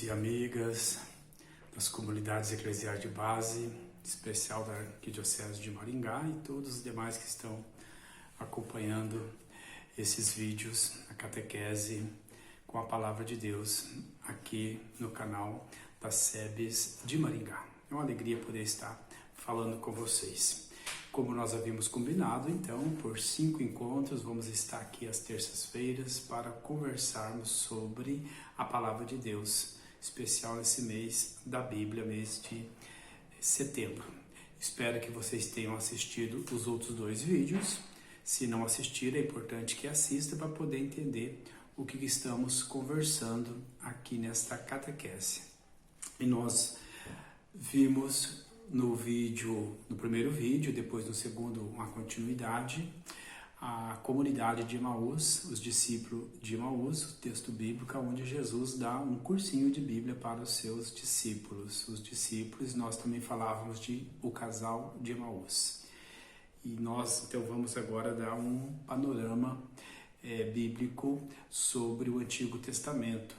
amigos e amigas das comunidades eclesiais de base, especial da Arquidiocese de Maringá e todos os demais que estão acompanhando esses vídeos, a catequese com a Palavra de Deus aqui no canal das SEBs de Maringá. É uma alegria poder estar falando com vocês. Como nós havíamos combinado, então, por 5 encontros, vamos estar aqui às terças-feiras para conversarmos sobre a Palavra de Deus, especial nesse mês da Bíblia, mês de setembro. Espero que vocês tenham assistido os outros 2 vídeos. Se não assistiram, é importante que assista para poder entender o que estamos conversando aqui nesta catequese. E nós vimos no primeiro vídeo, depois no segundo, uma continuidade, a comunidade de Emaús, os discípulos de Emaús, o texto bíblico, onde Jesus dá um cursinho de Bíblia para os seus discípulos. Os discípulos, nós também falávamos de o casal de Emaús. E nós, então, vamos agora dar um panorama bíblico sobre o Antigo Testamento.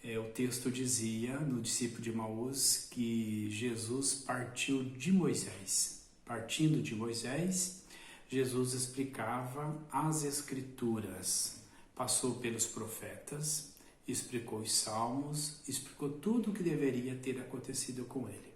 O texto dizia, no discípulo de Emaús, que Jesus partiu de Moisés. Partindo de Moisés, Jesus explicava as Escrituras. Passou pelos profetas, explicou os salmos, explicou tudo o que deveria ter acontecido com ele.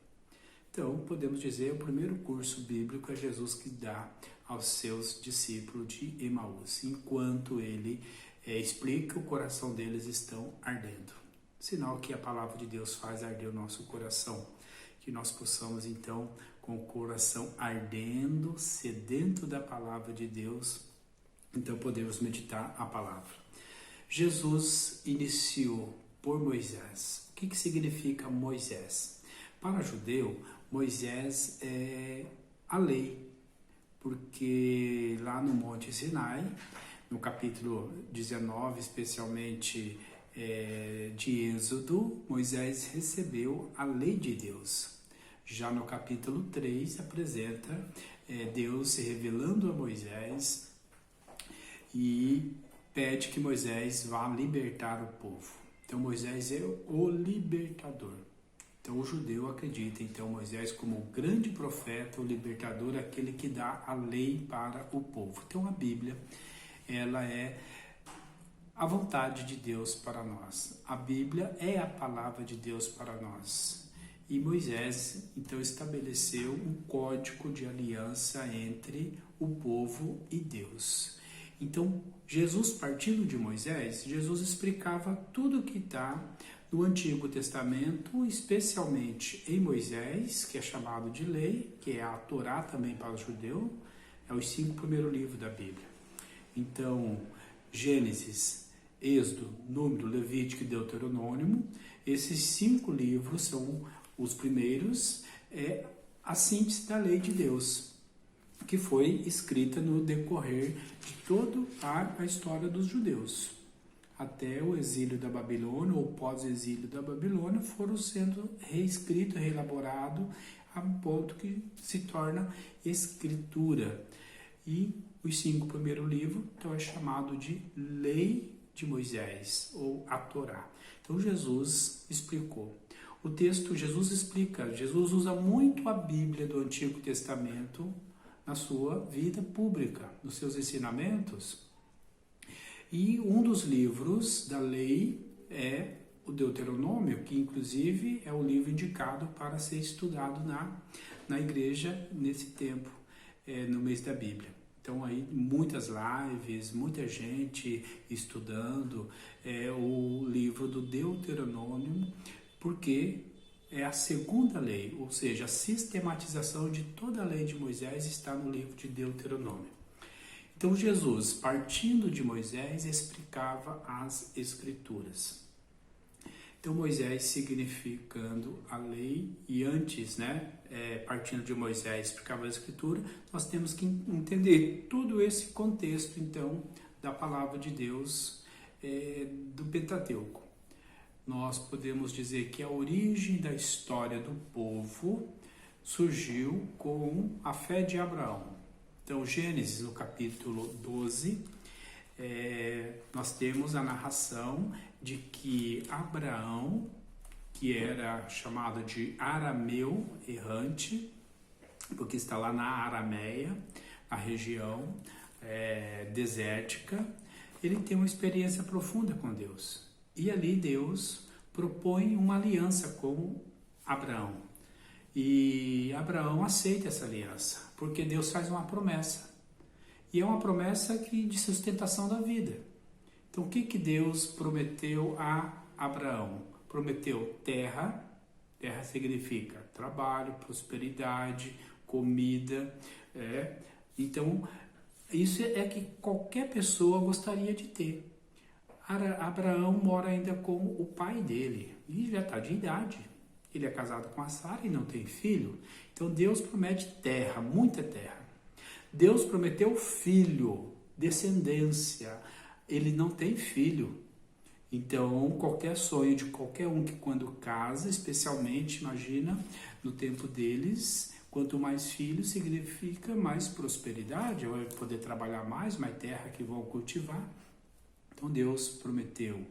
Então, podemos dizer, o primeiro curso bíblico é Jesus que dá aos seus discípulos de Emaús. Enquanto ele explica, o coração deles estão ardendo. Sinal que a palavra de Deus faz arder o nosso coração. Que nós possamos, então, com o coração ardendo, sedento da palavra de Deus, então podemos meditar a palavra. Jesus iniciou por Moisés. O que significa Moisés? Para o judeu, Moisés é a lei, porque lá no Monte Sinai, no capítulo 19, especialmente de Êxodo, Moisés recebeu a lei de Deus. Já no capítulo 3 apresenta Deus se revelando a Moisés e pede que Moisés vá libertar o povo. Então Moisés é o libertador. Então o judeu acredita então Moisés como o grande profeta, o libertador, aquele que dá a lei para o povo. Então a Bíblia, ela é a vontade de Deus para nós. A Bíblia é a palavra de Deus para nós. E Moisés, então, estabeleceu um código de aliança entre o povo e Deus. Então, Jesus, partindo de Moisés, Jesus explicava tudo o que está no Antigo Testamento, especialmente em Moisés, que é chamado de lei, que é a Torá também para o judeu, é os 5 primeiros livros da Bíblia. Então, Gênesis, Êxodo, Número, Levítico e Deuteronômio, esses 5 livros são os primeiros, a síntese da lei de Deus, que foi escrita no decorrer de toda a história dos judeus. Até o exílio da Babilônia, ou pós-exílio da Babilônia, foram sendo reescritos, reelaborados, a ponto que se torna escritura. E os 5 primeiros livros, então, é chamado de Lei de Moisés, ou a Torá. Então Jesus explicou. O texto, Jesus explica, Jesus usa muito a Bíblia do Antigo Testamento na sua vida pública, nos seus ensinamentos. E um dos livros da lei é o Deuteronômio, que inclusive é o livro indicado para ser estudado na igreja nesse tempo, no mês da Bíblia. Então aí muitas lives, muita gente estudando o livro do Deuteronômio, porque é a segunda lei, ou seja, a sistematização de toda a lei de Moisés está no livro de Deuteronômio. Então Jesus, partindo de Moisés, explicava as Escrituras. Então Moisés significando a lei, e antes, partindo de Moisés, explicava a Escritura, nós temos que entender todo esse contexto, então, da palavra de Deus, do Pentateuco. Nós podemos dizer que a origem da história do povo surgiu com a fé de Abraão. Então, Gênesis, no capítulo 12, nós temos a narração de que Abraão que era chamado de arameu errante, porque está lá na Arameia, a região desértica. Ele tem uma experiência profunda com Deus. E ali Deus propõe uma aliança com Abraão. E Abraão aceita essa aliança, porque Deus faz uma promessa. E é uma promessa de sustentação da vida. Então, o que Deus prometeu a Abraão? Prometeu terra. Terra significa trabalho, prosperidade, comida. Então, isso é que qualquer pessoa gostaria de ter. Abraão mora ainda com o pai dele. E já está de idade. Ele é casado com a Sara e não tem filho. Então, Deus promete terra, muita terra. Deus prometeu filho, descendência. Ele não tem filho. Então, qualquer sonho de qualquer um que quando casa, especialmente, imagina, no tempo deles, quanto mais filhos significa mais prosperidade, vai poder trabalhar mais terra que vão cultivar. Então, Deus prometeu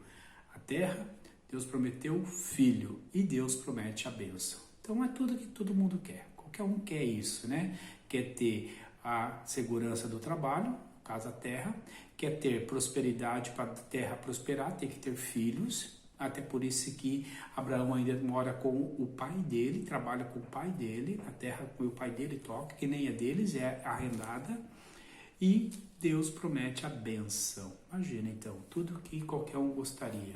a terra, Deus prometeu o filho e Deus promete a bênção. Então, é tudo que todo mundo quer. Qualquer um quer isso, né? Quer ter a segurança do trabalho, no caso a terra, quer ter prosperidade para a terra prosperar, tem que ter filhos, até por isso que Abraão ainda mora com o pai dele, trabalha com o pai dele, a terra que o pai dele toca, que nem é deles, é arrendada, e Deus promete a bênção. Imagina então, tudo que qualquer um gostaria.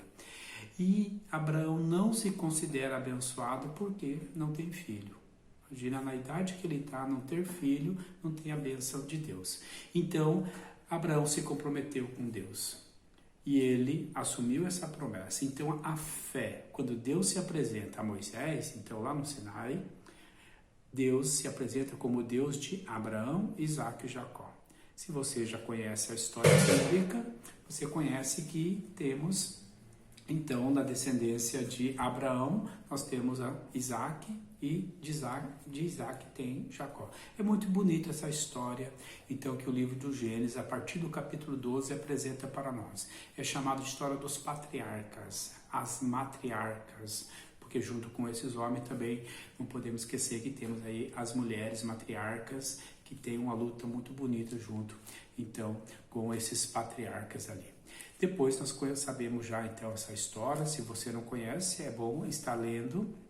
E Abraão não se considera abençoado porque não tem filho. Imagina, na idade que ele está, não ter filho, não tem a bênção de Deus. Então, Abraão se comprometeu com Deus e ele assumiu essa promessa. Então, a fé, quando Deus se apresenta a Moisés, então lá no Sinai, Deus se apresenta como Deus de Abraão, Isaque e Jacó. Se você já conhece a história bíblica, você conhece que temos, então, na descendência de Abraão, nós temos a Isaque, e de Isaac tem Jacó. É muito bonita essa história, então, que o livro do Gênesis, a partir do capítulo 12, apresenta para nós. É chamado de história dos patriarcas, as matriarcas, porque junto com esses homens também não podemos esquecer que temos aí as mulheres matriarcas, que têm uma luta muito bonita junto, então, com esses patriarcas ali. Depois nós sabemos já então essa história. Se você não conhece, é bom estar lendo.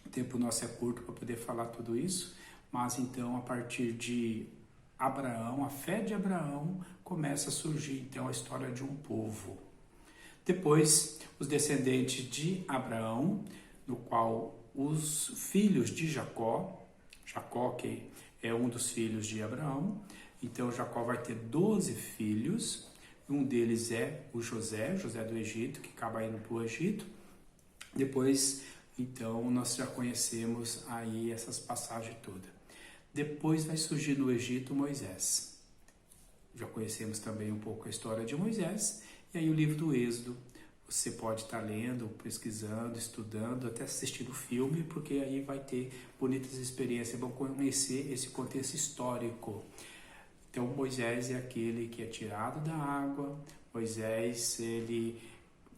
O tempo nosso é curto para poder falar tudo isso, mas então a partir de Abraão, a fé de Abraão, começa a surgir então a história de um povo. Depois, os descendentes de Abraão, no qual os filhos de Jacó que é um dos filhos de Abraão, então Jacó vai ter 12 filhos, um deles é o José do Egito, que acaba indo para o Egito. Depois, então, nós já conhecemos aí essas passagens todas. Depois vai surgir no Egito Moisés. Já conhecemos também um pouco a história de Moisés. E aí o livro do Êxodo, você pode estar lendo, pesquisando, estudando, até assistindo o filme, porque aí vai ter bonitas experiências, vão conhecer esse contexto histórico. Então, Moisés é aquele que é tirado da água. Moisés, ele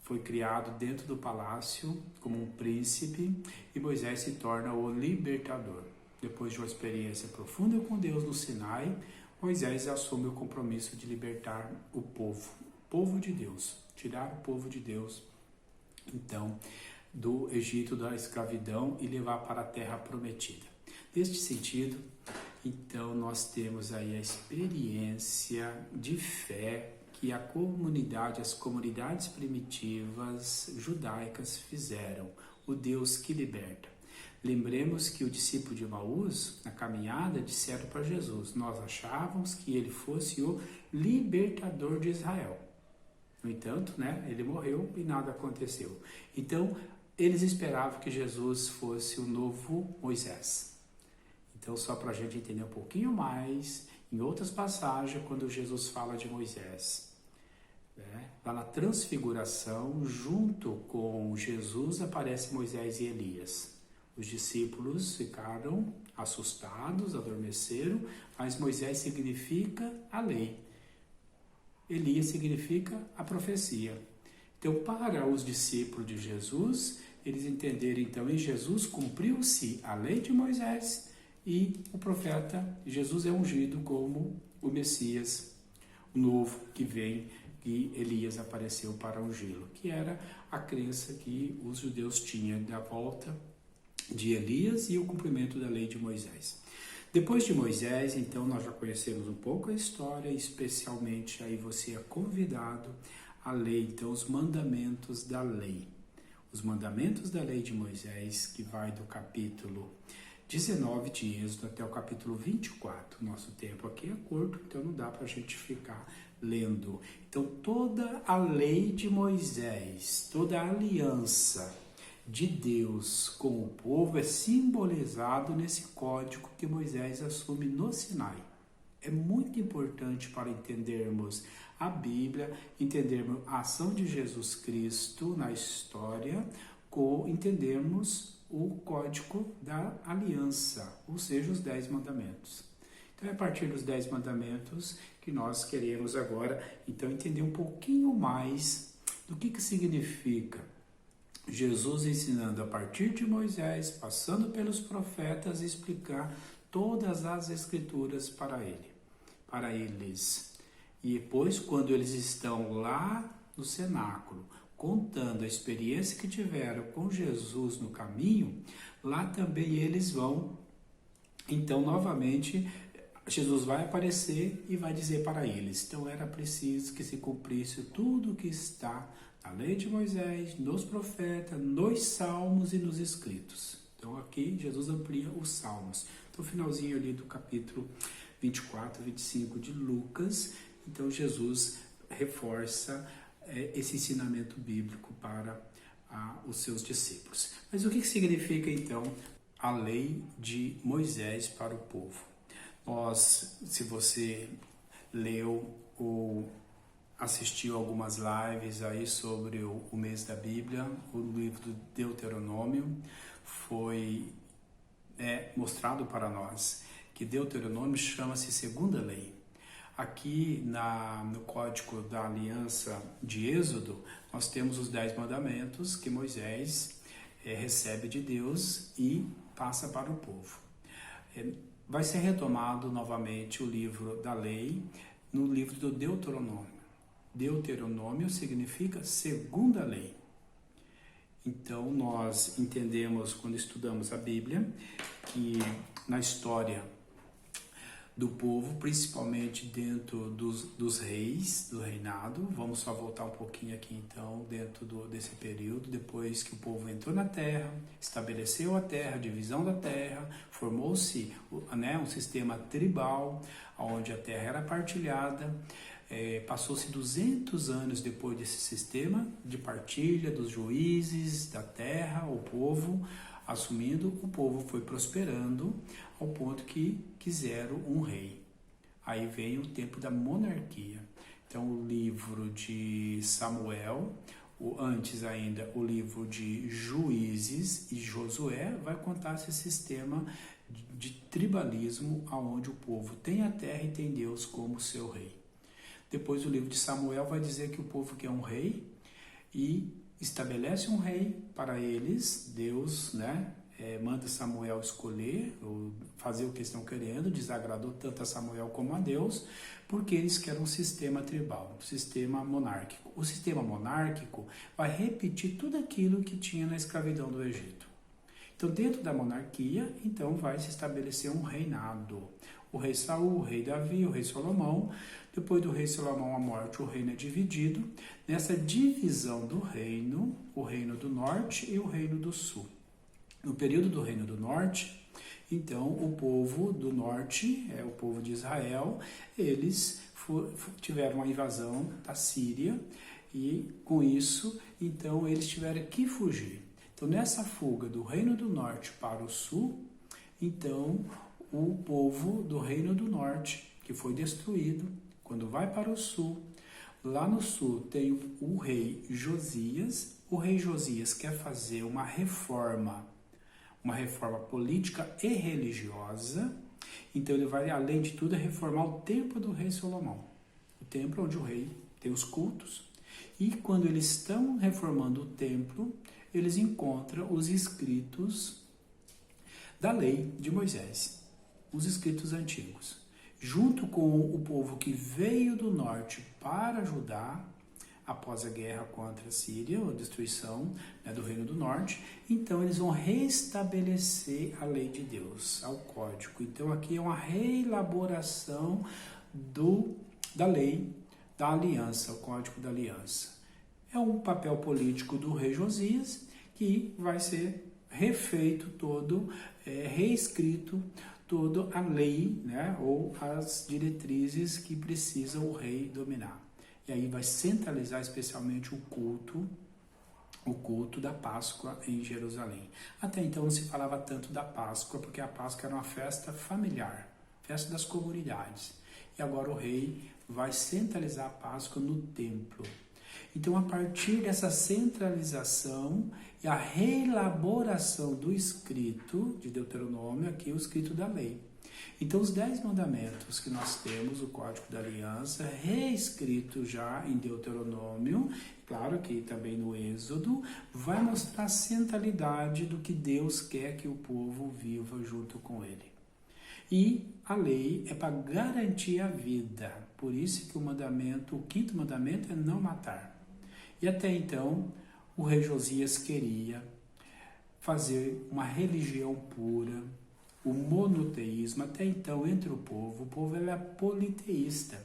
foi criado dentro do palácio como um príncipe, e Moisés se torna o libertador. Depois de uma experiência profunda com Deus no Sinai, Moisés assume o compromisso de libertar o povo de Deus, tirar o povo de Deus, então, do Egito, da escravidão, e levar para a terra prometida. Neste sentido, então, nós temos aí a experiência de fé que as comunidades primitivas judaicas fizeram, o Deus que liberta. Lembremos que o discípulo de Emaús, na caminhada, disseram para Jesus: nós achávamos que ele fosse o libertador de Israel. No entanto, ele morreu e nada aconteceu. Então, eles esperavam que Jesus fosse o novo Moisés. Então, só para a gente entender um pouquinho mais, em outras passagens, quando Jesus fala de Moisés, lá na transfiguração, junto com Jesus, aparece Moisés e Elias. Os discípulos ficaram assustados, adormeceram, mas Moisés significa a lei. Elias significa a profecia. Então, para os discípulos de Jesus, eles entenderem, então, em Jesus cumpriu-se a lei de Moisés e o profeta Jesus é ungido como o Messias, o novo que vem, que Elias apareceu para ungí-lo, que era a crença que os judeus tinham da volta de Elias e o cumprimento da lei de Moisés. Depois de Moisés, então, nós já conhecemos um pouco a história, especialmente aí você é convidado a ler, então, os mandamentos da lei. Os mandamentos da lei de Moisés, que vai do capítulo 19 de Êxodo até o capítulo 24. Nosso tempo aqui é curto, então não dá para a gente ficar lendo. Então, toda a lei de Moisés, toda a aliança de Deus com o povo é simbolizado nesse código que Moisés assume no Sinai. É muito importante para entendermos a Bíblia, entendermos a ação de Jesus Cristo na história, entendermos o código da aliança, ou seja, os 10 mandamentos. Então é a partir dos 10 mandamentos que nós queremos agora, então, entender um pouquinho mais do que significa Jesus ensinando a partir de Moisés, passando pelos profetas, explicar todas as escrituras para eles. E depois, quando eles estão lá no cenáculo, contando a experiência que tiveram com Jesus no caminho, lá também eles vão, então, novamente, Jesus vai aparecer e vai dizer para eles. Então, era preciso que se cumprisse tudo o que está na lei de Moisés, nos profetas, nos salmos e nos escritos. Então, aqui, Jesus amplia os salmos. Então, finalzinho ali do capítulo 24, 25 de Lucas, então, Jesus reforça esse ensinamento bíblico para os seus discípulos. Mas o que significa, então, a lei de Moisés para o povo? Se você leu ou assistiu algumas lives aí sobre o mês da Bíblia, o livro do Deuteronômio, foi mostrado para nós que Deuteronômio chama-se segunda lei. Aqui no Código da Aliança de Êxodo, nós temos os 10 mandamentos que Moisés recebe de Deus e passa para o povo. Vai ser retomado novamente o livro da lei no livro do Deuteronômio. Deuteronômio significa segunda lei. Então, nós entendemos, quando estudamos a Bíblia, que na história do povo, principalmente dentro dos reis, do reinado. Vamos só voltar um pouquinho aqui então, dentro desse período, depois que o povo entrou na terra, estabeleceu a terra, a divisão da terra, formou-se um sistema tribal, onde a terra era partilhada. Passou-se 200 anos depois desse sistema de partilha dos juízes da terra, o povo assumindo, o povo foi prosperando ao ponto que quiseram um rei. Aí veio o tempo da monarquia. Então, o livro de Samuel, antes ainda o livro de Juízes e Josué, vai contar esse sistema de tribalismo, onde o povo tem a terra e tem Deus como seu rei. Depois o livro de Samuel vai dizer que o povo quer um rei e estabelece um rei para eles. Deus, manda Samuel escolher, ou fazer o que estão querendo. Desagradou tanto a Samuel como a Deus, porque eles querem um sistema tribal, um sistema monárquico. O sistema monárquico vai repetir tudo aquilo que tinha na escravidão do Egito. Então, dentro da monarquia, então vai se estabelecer um reinado. O rei Saul, o rei Davi, o rei Salomão. Depois do rei Salomão, a morte, o reino é dividido. Nessa divisão do reino, o reino do norte e o reino do sul. No período do reino do norte, então, o povo do norte, o povo de Israel, eles tiveram uma invasão da Síria e, com isso, então, eles tiveram que fugir. Então, nessa fuga do reino do norte para o sul, então, o povo do reino do norte, que foi destruído, quando vai para o sul, lá no sul tem o rei Josias. O rei Josias quer fazer uma reforma política e religiosa. Então ele vai, além de tudo, reformar o templo do rei Salomão. O templo onde o rei tem os cultos. E quando eles estão reformando o templo, eles encontram os escritos da lei de Moisés, os escritos antigos. Junto com o povo que veio do norte para Judá, após a guerra contra a Síria, a destruição, né, do Reino do Norte, então eles vão restabelecer a lei de Deus, ao código. Então aqui é uma reelaboração da lei da aliança, o código da aliança. É um papel político do rei Josias que vai ser refeito todo, reescrito toda a lei, né, ou as diretrizes que precisa o rei dominar. E aí vai centralizar especialmente o culto da Páscoa em Jerusalém. Até então não se falava tanto da Páscoa, porque a Páscoa era uma festa familiar, festa das comunidades. E agora o rei vai centralizar a Páscoa no templo. Então, a partir dessa centralização e a reelaboração do escrito de Deuteronômio, aqui o escrito da lei. Então, os 10 mandamentos que nós temos, o Código da Aliança, reescrito já em Deuteronômio, claro que também no Êxodo, vai mostrar a centralidade do que Deus quer que o povo viva junto com ele. E a lei é para garantir a vida, por isso que o 5º mandamento é não matar. E até então, o rei Josias queria fazer uma religião pura, o monoteísmo. Até então, entre o povo era politeísta.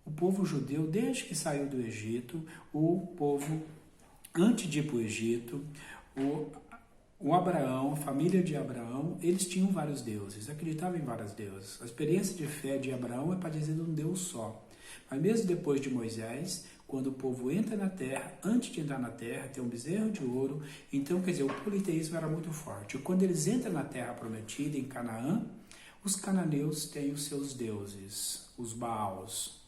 O povo judeu, desde que saiu do Egito, o povo, antes de ir para o Egito, o Abraão, a família de Abraão, eles tinham vários deuses, acreditavam em vários deuses. A experiência de fé de Abraão é para dizer de um Deus só. Mas mesmo depois de Moisés, quando o povo entra na terra, antes de entrar na terra, tem um bezerro de ouro. Então, quer dizer, o politeísmo era muito forte. E quando eles entram na terra prometida, em Canaã, os cananeus têm os seus deuses, os Baals.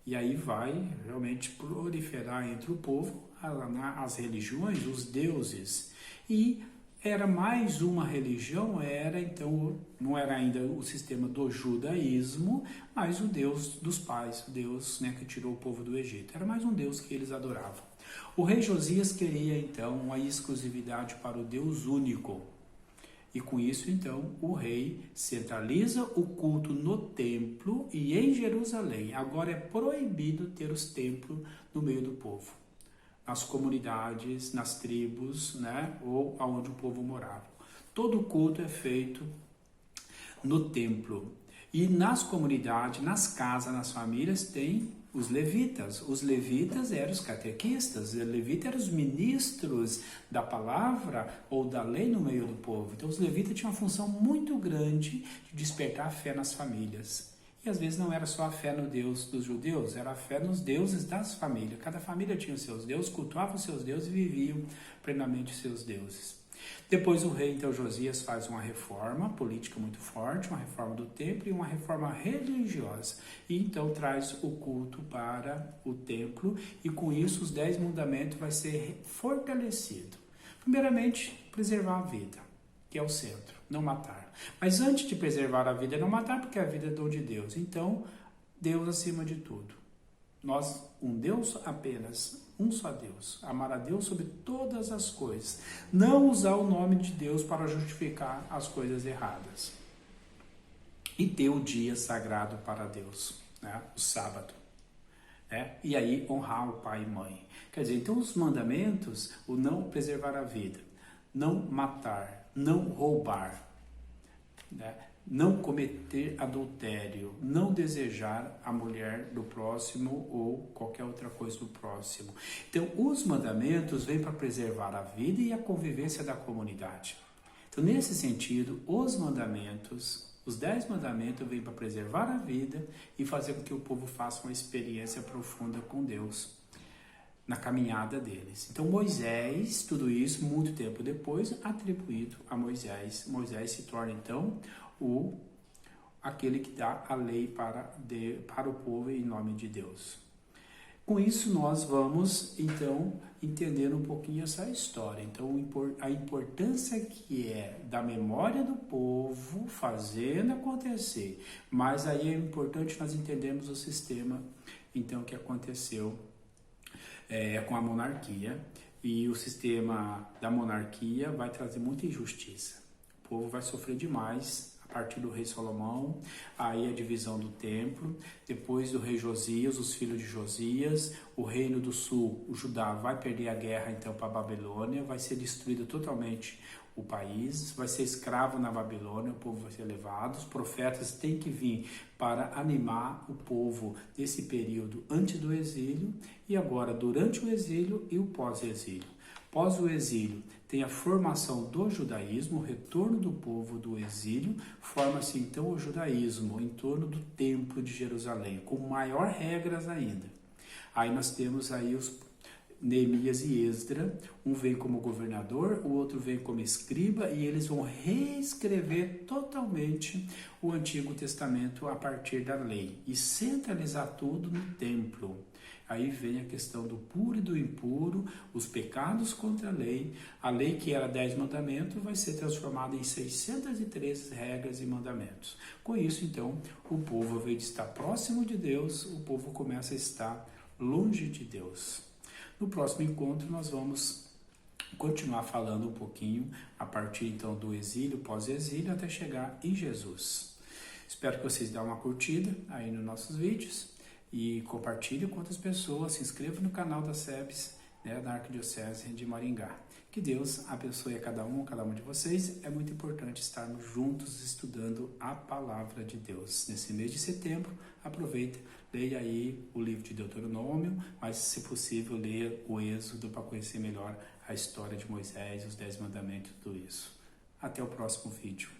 E aí vai realmente proliferar entre o povo as religiões, os deuses. E era mais uma religião, então, não era ainda o sistema do judaísmo, mas o Deus dos pais, o Deus, né, que tirou o povo do Egito. Era mais um Deus que eles adoravam. O rei Josias queria, então, uma exclusividade para o Deus único. E com isso, então, o rei centraliza o culto no templo e em Jerusalém. Agora é proibido ter os templos no meio do povo, nas comunidades, nas tribos, né, ou aonde o povo morava. Todo o culto é feito no templo. E nas comunidades, nas casas, nas famílias, tem os levitas. Os levitas eram os catequistas, os levitas eram os ministros da palavra ou da lei no meio do povo. Então, os levitas tinham uma função muito grande de despertar a fé nas famílias. E às vezes não era só a fé no Deus dos judeus, era a fé nos deuses das famílias. Cada família tinha os seus deuses, cultuava os seus deuses e viviam plenamente os seus deuses. Depois o rei, então, Josias faz uma reforma política muito forte, uma reforma do templo e uma reforma religiosa. E então traz o culto para o templo e com isso os 10 mandamentos vai ser fortalecido. Primeiramente, preservar a vida, que é o centro, não matar. Mas antes de preservar a vida, é não matar, porque a vida é dom de Deus. Então, Deus acima de tudo. Nós, um Deus apenas, um só Deus. Amar a Deus sobre todas as coisas. Não usar o nome de Deus para justificar as coisas erradas. E ter o dia sagrado para Deus, né? O sábado. Né? E aí, honrar o pai e mãe. Quer dizer, então os mandamentos, o não preservar a vida, não matar, não roubar, né? Não cometer adultério, não desejar a mulher do próximo ou qualquer outra coisa do próximo. Então, os mandamentos vêm para preservar a vida e a convivência da comunidade. Então, nesse sentido, os mandamentos, os 10 mandamentos vêm para preservar a vida e fazer com que o povo faça uma experiência profunda com Deus na caminhada deles. Então, Moisés, tudo isso, muito tempo depois, atribuído a Moisés. Moisés se torna, então, aquele que dá a lei para o povo em nome de Deus. Com isso, nós vamos, então, entender um pouquinho essa história. Então, a importância que é da memória do povo fazendo acontecer. Mas aí é importante nós entendermos o sistema, então, que aconteceu com a monarquia. e o sistema da monarquia vai trazer muita injustiça. O povo vai sofrer demais a partir do rei Salomão, aí a divisão do templo, depois do rei Josias, os filhos de Josias, o reino do sul, o Judá vai perder a guerra então para a Babilônia, vai ser destruído totalmente o país, vai ser escravo na Babilônia, o povo vai ser levado, os profetas têm que vir para animar o povo nesse período antes do exílio e agora durante o exílio e o pós-exílio. Pós o exílio, tem a formação do judaísmo, o retorno do povo do exílio, forma-se então o judaísmo em torno do templo de Jerusalém, com maior regras ainda. Aí nós temos aí os Neemias e Esdra, um vem como governador, o outro vem como escriba, e eles vão reescrever totalmente o Antigo Testamento a partir da lei e centralizar tudo no templo. Aí vem a questão do puro e do impuro, os pecados contra a lei que era 10 mandamentos vai ser transformada em 613 regras e mandamentos. Com isso, então, o povo, ao invés de estar próximo de Deus, o povo começa a estar longe de Deus. No próximo encontro nós vamos continuar falando um pouquinho a partir então do exílio, pós-exílio, até chegar em Jesus. Espero que vocês dêem uma curtida aí nos nossos vídeos e compartilhem com outras pessoas, se inscrevam no canal da SEBS, da Arquidiocese de Maringá. Que Deus abençoe a cada uma de vocês. É muito importante estarmos juntos estudando a Palavra de Deus. Nesse mês de setembro, aproveita, leia aí o livro de Deuteronômio, mas se possível, leia o Êxodo para conhecer melhor a história de Moisés, os 10 mandamentos, tudo isso. Até o próximo vídeo.